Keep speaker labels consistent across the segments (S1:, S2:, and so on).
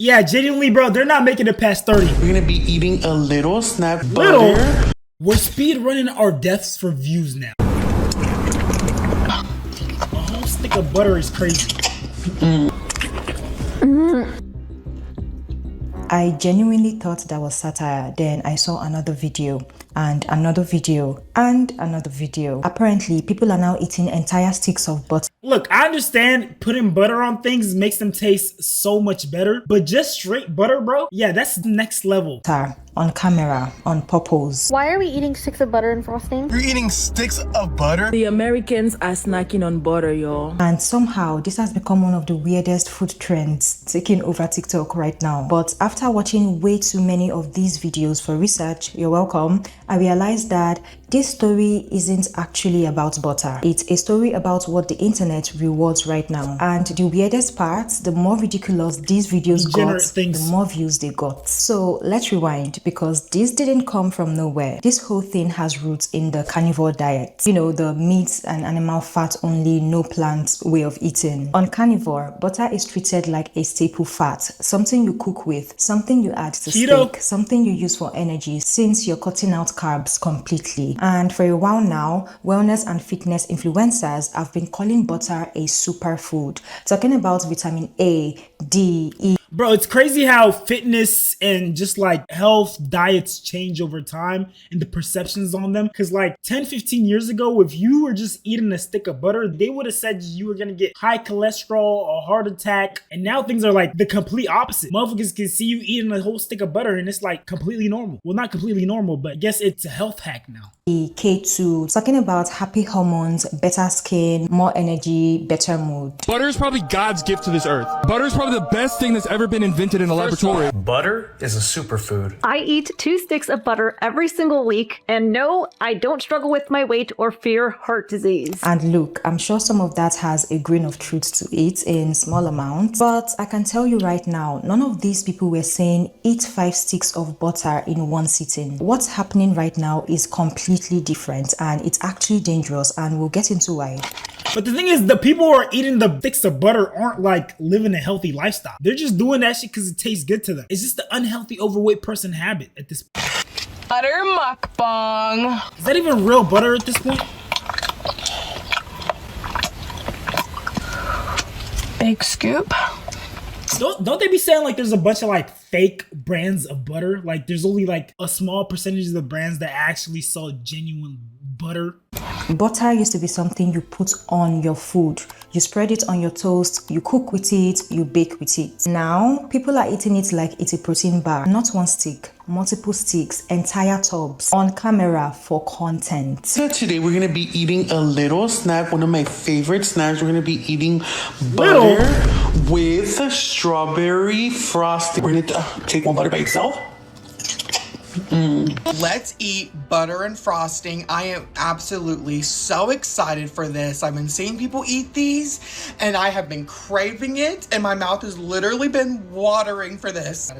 S1: Yeah, genuinely, bro, they're not making it past 30.
S2: We're gonna be eating a little snack
S1: Little?
S2: butter.
S1: We're speed running our deaths for views now. A whole stick of butter is crazy.
S3: I genuinely thought that was satire. Then I saw another video and another video and another video. Apparently, people are now eating entire sticks of butter.
S1: Look, I understand putting butter on things makes them taste so much better, but just straight butter, bro? Yeah, that's the next level.
S3: On camera, on purpose.
S4: Why are we eating sticks of butter and frosting?
S5: You're eating sticks of butter?
S6: The Americans are snacking on butter, y'all.
S3: And somehow, this has become one of the weirdest food trends taking over TikTok right now. But after watching way too many of these videos for research, you're welcome, I realized that this story isn't actually about butter. It's a story about what the internet rewards right now. And the weirdest part, the more ridiculous these videos got, the more views they got. So let's rewind, because this didn't come from nowhere. This whole thing has roots in the carnivore diet. You know, the meat and animal fat only, no plant way of eating. On carnivore, butter is treated like a staple fat, something you cook with, something you add to steak, something you use for energy, since you're cutting out carbs completely. And for a while now, wellness and fitness influencers have been calling butter a superfood, talking about vitamin A, D, E.
S1: Bro, it's crazy how fitness and just like health diets change over time and the perceptions on them. Because like 10-15 years ago, if you were just eating a stick of butter, they would have said you were gonna get high cholesterol, a heart attack. And now things are like the complete opposite. Motherfuckers can see you eating a whole stick of butter and it's like completely normal. Well, not completely normal, but I guess it's a health hack now.
S3: K2, talking about happy hormones, better skin, more energy, better mood.
S7: Butter is probably God's gift to this earth. Butter is probably the best thing that's ever been invented in a laboratory.
S5: Butter is a superfood.
S4: I eat 2 sticks of butter every single week, and no, I don't struggle with my weight or fear heart disease.
S3: And look, I'm sure some of that has a grain of truth to it in small amounts, but I can tell you right now, none of these people were saying eat 5 sticks of butter in one sitting. What's happening right now is completely different, and it's actually dangerous, and we'll get into why.
S1: But the thing is, the people who are eating the sticks of butter aren't like living a healthy lifestyle. They're just doing that shit because it tastes good to them. It's just the unhealthy overweight person habit at this point.
S8: Butter mukbang.
S1: Is that even real butter at this point?
S8: Big scoop.
S1: Don't they be saying like there's a bunch of like fake brands of butter? Like there's only like a small percentage of the brands that actually sell genuine butter.
S3: Butter used to be something you put on your food. You spread it on your toast, you cook with it, you bake with it. Now, people are eating it like it's a protein bar. Not one stick, multiple sticks, entire tubs, on camera for content.
S2: So today we're gonna be eating a little snack, one of my favorite snacks. We're gonna be eating butter with strawberry frosting. We're gonna take one butter by itself.
S9: Let's eat butter and frosting. I am absolutely so excited for this. I've been seeing people eat these and I have been craving it, and my mouth has literally been watering for this.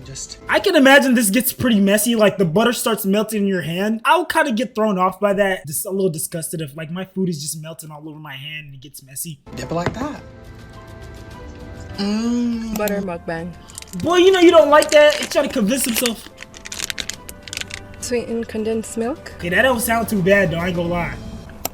S1: I can imagine this gets pretty messy. Like the butter starts melting in your hand. I would kind of get thrown off by that. Just a little disgusted if like my food is just melting all over my hand and it gets messy.
S9: Dip it like that.
S8: Butter mukbang.
S1: Boy, you know you don't like that. He's trying to convince himself.
S8: Sweetened condensed milk.
S1: Okay, that don't sound too bad though, I ain't gonna lie.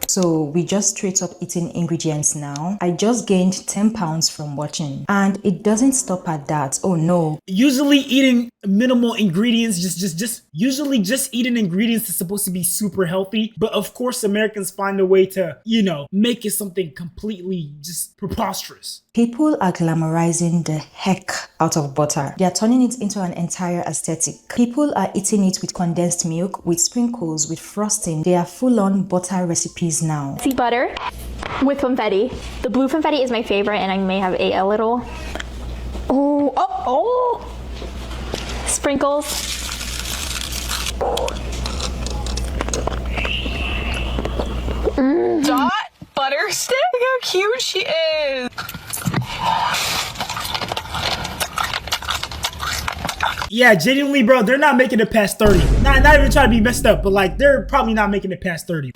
S3: So we just straight up eating ingredients now. I just gained 10 pounds from watching, and it doesn't stop at that. Oh no.
S1: Usually eating minimal ingredients, usually just eating ingredients is supposed to be super healthy. But of course, Americans find a way to, you know, make it something completely just preposterous.
S3: People are glamorizing the heck out of butter. They are turning it into an entire aesthetic. People are eating it with condensed milk, with sprinkles, with frosting. They are full-on butter recipes now.
S4: See butter with confetti. The blue confetti is my favorite, and I may have ate a little. Oh. Sprinkles.
S8: Dot butter stick. How cute she is.
S1: Yeah, genuinely, bro, they're not making it past 30. Not even trying to be messed up, but like they're probably not making it past 30.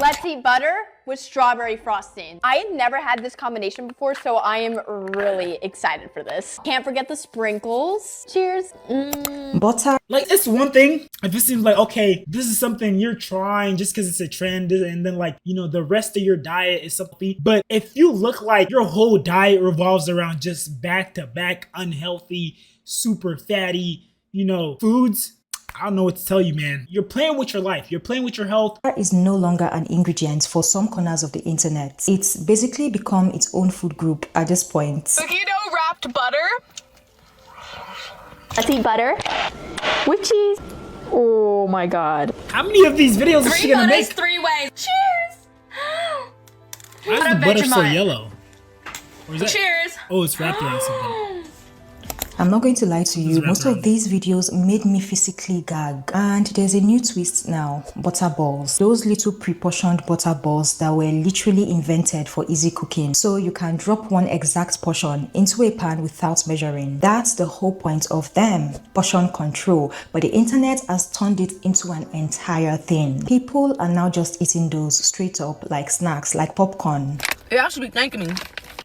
S10: Let's eat butter with strawberry frosting. I had never had this combination before, so I am really excited for this. Can't forget the sprinkles. Cheers.
S3: Butter.
S1: Like, it's one thing if it seems like, okay, this is something you're trying just because it's a trend, and then like, you know, the rest of your diet is something. But if you look like your whole diet revolves around just back-to-back unhealthy, super fatty, you know, foods, I don't know what to tell you, man. You're playing with your life. You're playing with your health.
S3: Butter is no longer an ingredient for some corners of the internet. It's basically become its own food group at this point.
S8: Cookie dough wrapped butter.
S4: Let's eat butter with cheese. Oh my god.
S1: How many of these videos is she gonna make?
S8: 3 ways. Cheers.
S1: Why is the butter so yellow? Or is that?
S8: Cheers.
S1: Oh, it's wrapped around something.
S3: I'm not going to lie to you, most of these videos made me physically gag. And there's a new twist now, butter balls. Those little pre-portioned butter balls that were literally invented for easy cooking. So you can drop one exact portion into a pan without measuring. That's the whole point of them, portion control. But the internet has turned it into an entire thing. People are now just eating those straight up like snacks, like popcorn.
S8: Y'all should be thanking me.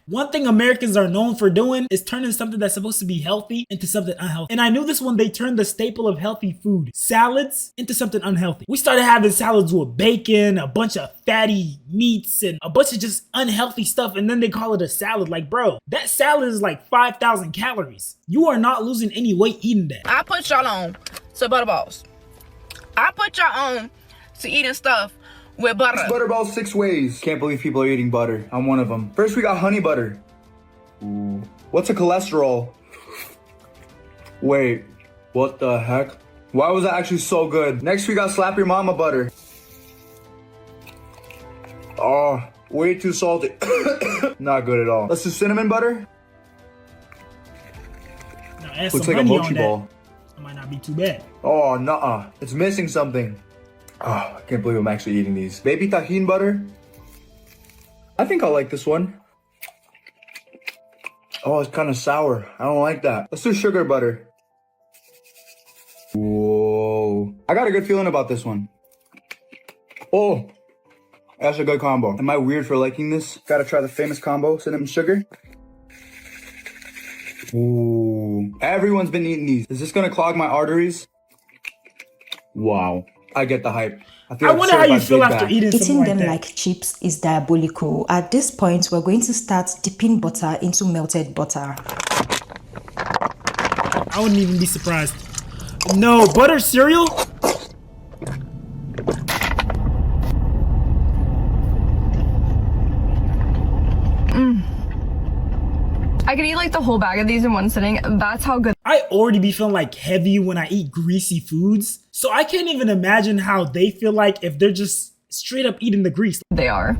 S1: One thing Americans are known for doing is turning something that's supposed to be healthy into something unhealthy. And I knew this when they turned the staple of healthy food, salads, into something unhealthy. We started having salads with bacon, a bunch of fatty meats, and a bunch of just unhealthy stuff, and then they call it a salad. Like, bro, that salad is like 5,000 calories. You are not losing any weight eating that.
S8: I put y'all on to butterballs. I put y'all on to eating stuff with butter.
S11: Butterball 6 ways. Can't believe people are eating butter. I'm one of them. First, we got honey butter. Ooh. What's a cholesterol? Wait, what the heck? Why was that actually so good? Next, we got slap your mama butter. Oh, way too salty. Not good at all. Let's do cinnamon butter.
S1: Now add
S11: Looks
S1: some
S11: like a
S1: honey
S11: mochi
S1: on that.
S11: ball.
S1: It might not be too bad.
S11: Oh, nuh-uh. It's missing something. Oh, I can't believe I'm actually eating these. Baby tajin butter. I think I'll like this one. Oh, it's kind of sour. I don't like that. Let's do sugar butter. Whoa. I got a good feeling about this one. Oh, that's a good combo. Am I weird for liking this? Gotta try the famous combo, cinnamon sugar. Ooh. Everyone's been eating these. Is this gonna clog my arteries? Wow. I get the hype.
S1: I wonder how you feel after eating something
S3: Eating them
S1: that.
S3: like chips is diabolical. At this point, we're going to start dipping butter into melted butter.
S1: I wouldn't even be surprised. No, butter cereal?
S8: I could eat like the whole bag of these in one sitting. That's how good.
S1: I already be feeling like heavy when I eat greasy foods. So I can't even imagine how they feel like if they're just straight up eating the grease.
S8: They are.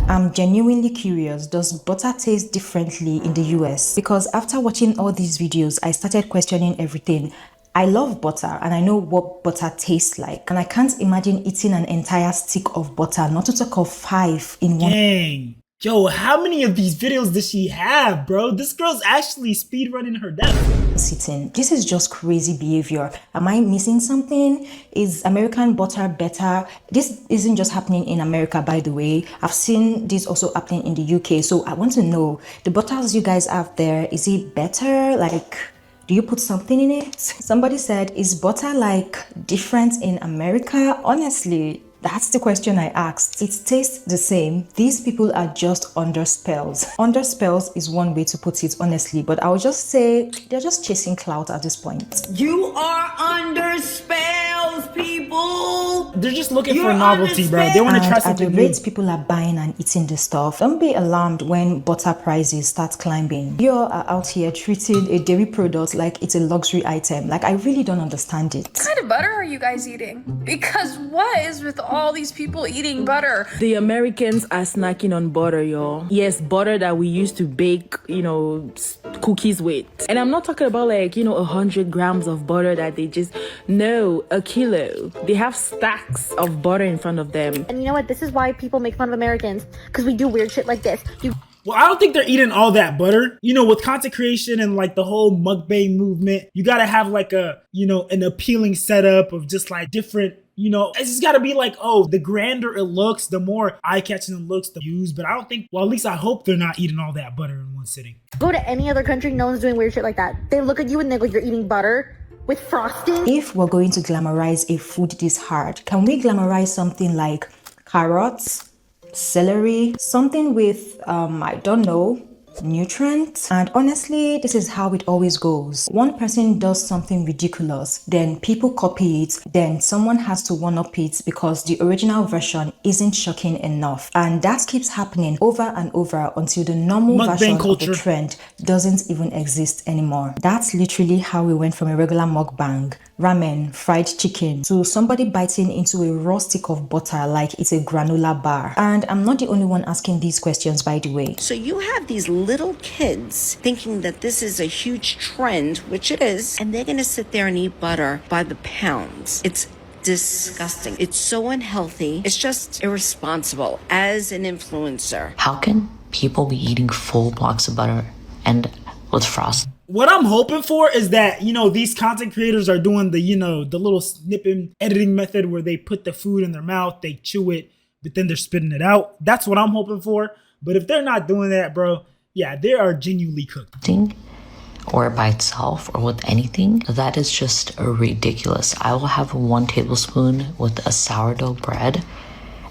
S3: I'm genuinely curious, does butter taste differently in the US? Because after watching all these videos, I started questioning everything. I love butter and I know what butter tastes like. And I can't imagine eating an entire stick of butter, not to talk of 5 in one.
S1: Dang. Yo, how many of these videos does she have, bro? This girl's actually speedrunning her death.
S3: Sitting. This is just crazy behavior. Am I missing something? Is American butter better? This isn't just happening in America, by the way. I've seen this also happening in the UK. So I want to know, the butters you guys have there, is it better? Like, do you put something in it? Somebody said, is butter like different in America? Honestly, that's the question I asked. It tastes the same. These people are just under spells. Under spells is one way to put it, honestly, but I would just say they're just chasing clout at this point.
S6: You are under spells, people.
S1: They're just looking for novelty, bro. They want to try
S3: And at
S1: something
S3: the
S1: new.
S3: rate people are buying and eating this stuff, don't be alarmed when butter prices start climbing. You are out here treating a dairy product like it's a luxury item. Like, I really don't understand it.
S8: What kind of butter are you guys eating? Because what is with all these people eating butter?
S6: The Americans are snacking on butter, y'all. Yes, butter that we used to bake, cookies with. And I'm not talking about 100 grams of butter that they just, no, a kilo. They have stacks of butter in front of them.
S4: And you know what? This is why people make fun of Americans, because we do weird shit like this.
S1: Well, I don't think they're eating all that butter. You know, with content creation and like the whole mukbang movement, you gotta have like a, an appealing setup of just like different, You know, it's just gotta be like, oh, the grander it looks, the more eye-catching it looks to use. But I don't think, well, at least I hope they're not eating all that butter in one sitting.
S12: Go to any other country, no one's doing weird shit like that. They look at you and they go, you're eating butter with frosting?
S3: If we're going to glamorize a food this hard, can we glamorize something like carrots, celery, something with, I don't know, nutrients? And honestly, this is how it always goes. One person does something ridiculous, then people copy it, then someone has to one-up it because the original version isn't shocking enough. And that keeps happening over and over until the normal version of the trend doesn't even exist anymore. That's literally how we went from a regular mukbang, ramen, fried chicken, to somebody biting into a raw stick of butter like it's a granola bar. And I'm not the only one asking these questions, by the way.
S13: So you have these little kids thinking that this is a huge trend, which it is, and they're gonna sit there and eat butter by the pounds. It's disgusting. It's so unhealthy. It's just irresponsible as an influencer.
S14: How can people be eating full blocks of butter and with frost?
S1: What I'm hoping for is that, you know, these content creators are doing the, you know, the little snipping editing method where they put the food in their mouth, they chew it, but then they're spitting it out. That's what I'm hoping for. But if they're not doing that, bro, yeah, they are genuinely cooked.
S14: Or by itself or with anything, that is just ridiculous. I will have 1 tablespoon with a sourdough bread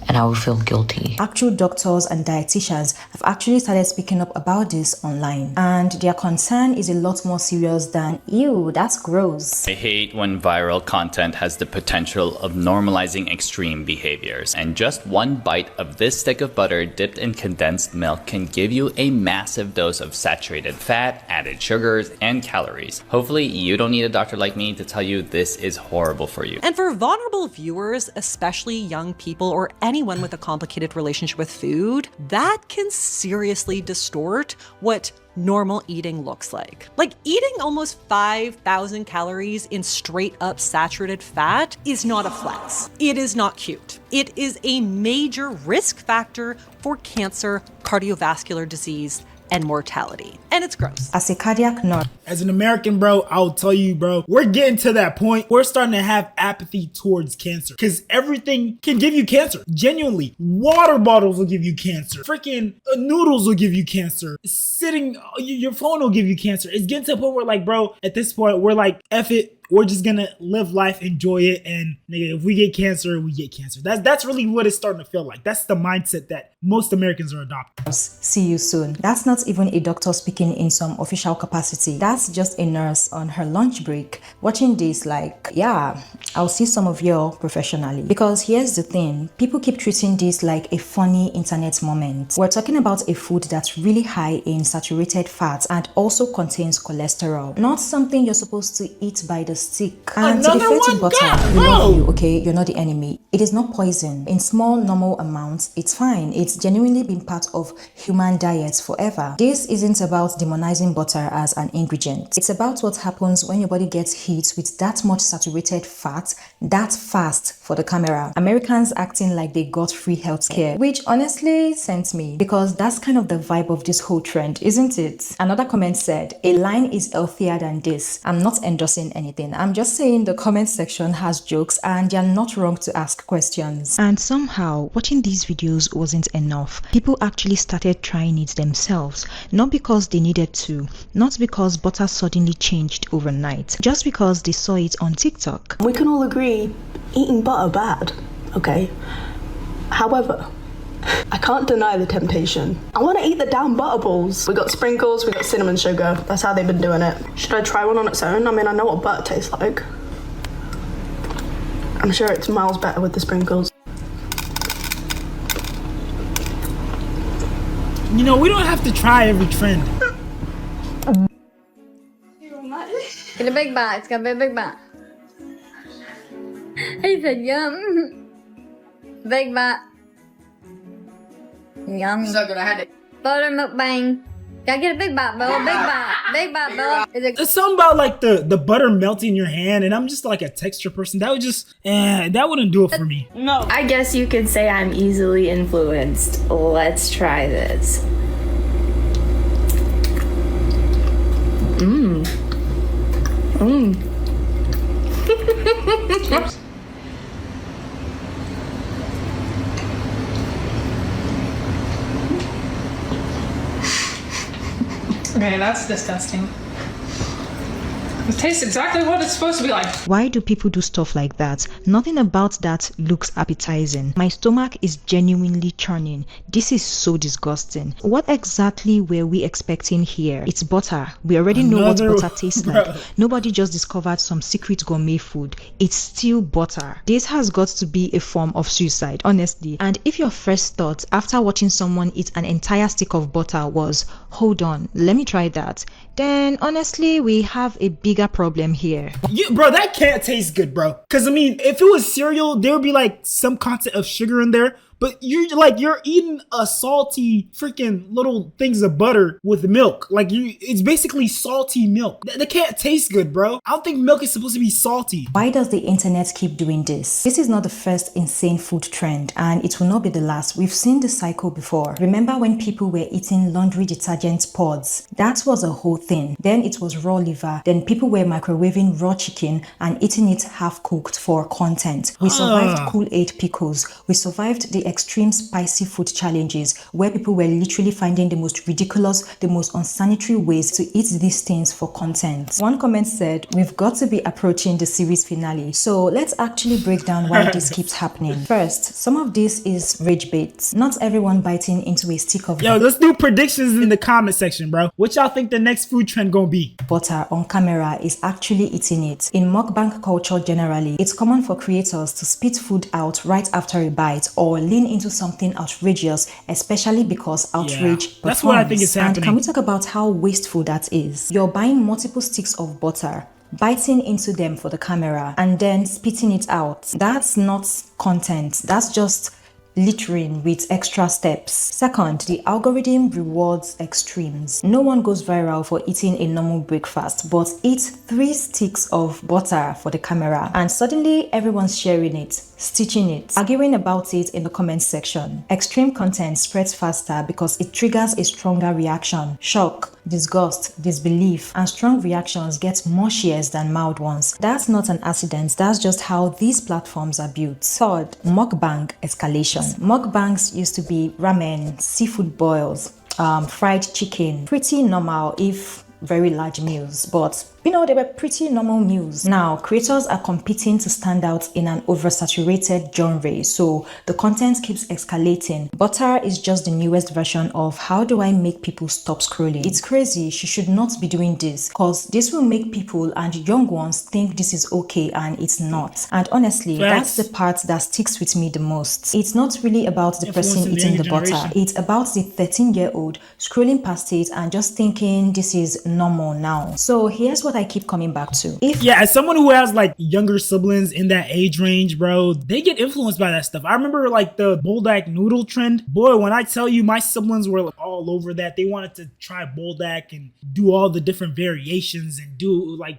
S14: and I would feel guilty.
S3: Actual doctors and dietitians have actually started speaking up about this online, and their concern is a lot more serious than, ew, that's gross.
S15: I hate when viral content has the potential of normalizing extreme behaviors, and just 1 bite of this stick of butter dipped in condensed milk can give you a massive dose of saturated fat, added sugars, and calories. Hopefully you don't need a doctor like me to tell you this is horrible for you.
S16: And for vulnerable viewers, especially young people or anyone with a complicated relationship with food, that can seriously distort what normal eating looks like. Like, eating almost 5,000 calories in straight up saturated fat is not a flex. It is not cute. It is a major risk factor for cancer, cardiovascular disease, and mortality. And it's gross.
S3: As a cardiac nurse,
S1: as an American, bro, I'll tell you, bro, we're getting to that point. We're starting to have apathy towards cancer because everything can give you cancer. Genuinely, water bottles will give you cancer. Freaking noodles will give you cancer. Sitting, your phone will give you cancer. It's getting to the point where, like, bro, at this point, we're like, F it. We're just gonna live life, enjoy it, and nigga, if we get cancer, we get cancer. That's really what it's starting to feel like. That's the mindset that most Americans are adopting.
S3: See you soon. That's not even a doctor speaking in some official capacity. That's just a nurse on her lunch break watching this like, yeah, I'll see some of you professionally. Because here's the thing, people keep treating this like a funny internet moment. We're talking about a food that's really high in saturated fats and also contains cholesterol. Not something you're supposed to eat by the stick. And to be fair to butter, we love you, okay? You're not the enemy. It is not poison. In small, normal amounts, it's fine. It's genuinely been part of human diets forever. This isn't about demonizing butter as an ingredient. It's about what happens when your body gets hit with that much saturated fat that fast for the camera. Americans acting like they got free healthcare, which honestly sends me, because that's kind of the vibe of this whole trend, isn't it? Another comment said, a line is healthier than this. I'm not endorsing anything. I'm just saying the comment section has jokes and you're not wrong to ask questions. And somehow, watching these videos wasn't enough. People actually started trying it themselves, not because they needed to, not because butter suddenly changed overnight, just because they saw it on TikTok.
S17: We can all agree eating butter bad, okay? However, I can't deny the temptation. I want to eat the damn butter balls. We got sprinkles, we got cinnamon sugar. That's how they've been doing it. Should I try one on its own? I mean, I know what butter tastes like. I'm sure it's miles better with the sprinkles.
S1: You know, we don't have to try every trend.
S12: Get a big bite. It's gonna be a big bite. He said yum. Big bite. Yum.
S8: So good, I had it.
S12: Butter mukbang. Gotta get a big bite, Bella. Big bite. Big bite, Bella.
S1: There's something about like the butter melting in your hand, and I'm just like a texture person. That would just, that wouldn't do it for me.
S18: No. I guess you could say I'm easily influenced. Let's try this. Mmm. Mmm.
S19: Okay, that's disgusting. It tastes exactly what it's supposed to be like.
S3: Why do people do stuff like that? Nothing about that looks appetizing. My stomach is genuinely churning. This is so disgusting. What exactly were we expecting here? It's butter. We already know what butter tastes like. Nobody just discovered some secret gourmet food. It's still butter. This has got to be a form of suicide, honestly. And if your first thought after watching someone eat an entire stick of butter was, hold on, let me try that, then honestly, we have a bigger problem here.
S1: Bro, that can't taste good, bro. Because I mean, if it was cereal, there would be like some content of sugar in there. But you're eating a salty freaking little things of butter with milk. It's basically salty milk. That can't taste good, bro. I don't think milk is supposed to be salty.
S3: Why does the internet keep doing this? This is not the first insane food trend, and it will not be the last. We've seen the cycle before. Remember when people were eating laundry detergent pods? That was a whole thing. Then it was raw liver. Then people were microwaving raw chicken and eating it half cooked for content. We survived Kool-Aid pickles. We survived the extreme spicy food challenges where people were literally finding the most ridiculous, the most unsanitary ways to eat these things for content. One comment said, we've got to be approaching the series finale. So let's actually break down why this keeps happening. First, some of this is rage bait. Not everyone biting into a stick of
S1: let's do predictions in the comment section, bro. What y'all think the next food trend gonna be?
S3: Butter on camera is actually eating it. In mukbang culture generally, it's common for creators to spit food out right after a bite or lean into something outrageous, especially because outrage performs.
S1: That's what I think is happening.
S3: And can we talk about how wasteful that is? You're buying multiple sticks of butter, biting into them for the camera, and then spitting it out. That's not content. That's just littering with extra steps. Second, the algorithm rewards extremes. No one goes viral for eating a normal breakfast, but eat 3 sticks of butter for the camera, and suddenly everyone's sharing it, stitching it, arguing about it in the comment section. Extreme content spreads faster because it triggers a stronger reaction. Shock, disgust, disbelief, and strong reactions get more shares than mild ones. That's not an accident, that's just how these platforms are built. Third, mukbang escalation. Mukbangs used to be ramen, seafood boils, fried chicken, pretty normal if very large meals, but they were pretty normal meals. Now, creators are competing to stand out in an oversaturated genre, so the content keeps escalating. Butter is just the newest version of how do I make people stop scrolling. It's crazy. She should not be doing this because this will make people and young ones think this is okay, and it's not. And honestly, that's the part that sticks with me the most. It's not really about the person eating the butter. It's about the 13-year-old scrolling past it and just thinking this is normal now. So here's what I keep coming back to.
S1: As someone who has like younger siblings in that age range, bro, they get influenced by that stuff. I remember like the buldak noodle trend. Boy, when I tell you my siblings were like, all over that. They wanted to try buldak and do all the different variations and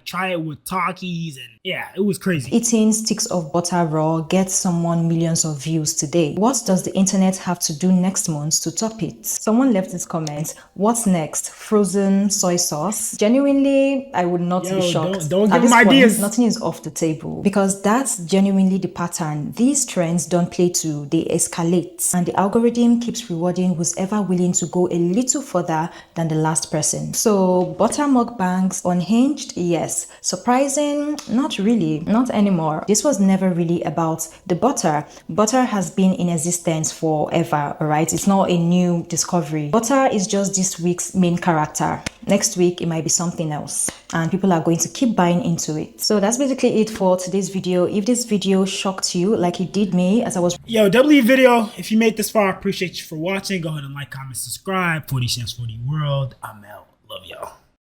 S1: try it with Takis, and it was crazy.
S3: Eating sticks of butter raw gets someone millions of views today. What does the internet have to do next month to top it? Someone left this comment, what's next? Frozen soy sauce? Genuinely, I would not be shocked.
S1: Don't give them ideas.
S3: Nothing is off the table because that's genuinely the pattern. These trends don't play to, they escalate, and the algorithm keeps rewarding who's ever willing to go a little further than the last person. So butter mukbangs, unhinged, yes. Surprising, not really, not anymore. This was never really about the butter. Butter has been in existence forever, alright? It's not a new discovery. Butter is just this week's main character. Next week, it might be something else, and people are going to keep buying into it. So that's basically it for today's video. If this video shocked you like it did me as I was...
S1: W video, if you made this far, I appreciate you for watching. Go ahead and like, comment, subscribe. 40 Cents 40 World. I'm out. Love y'all.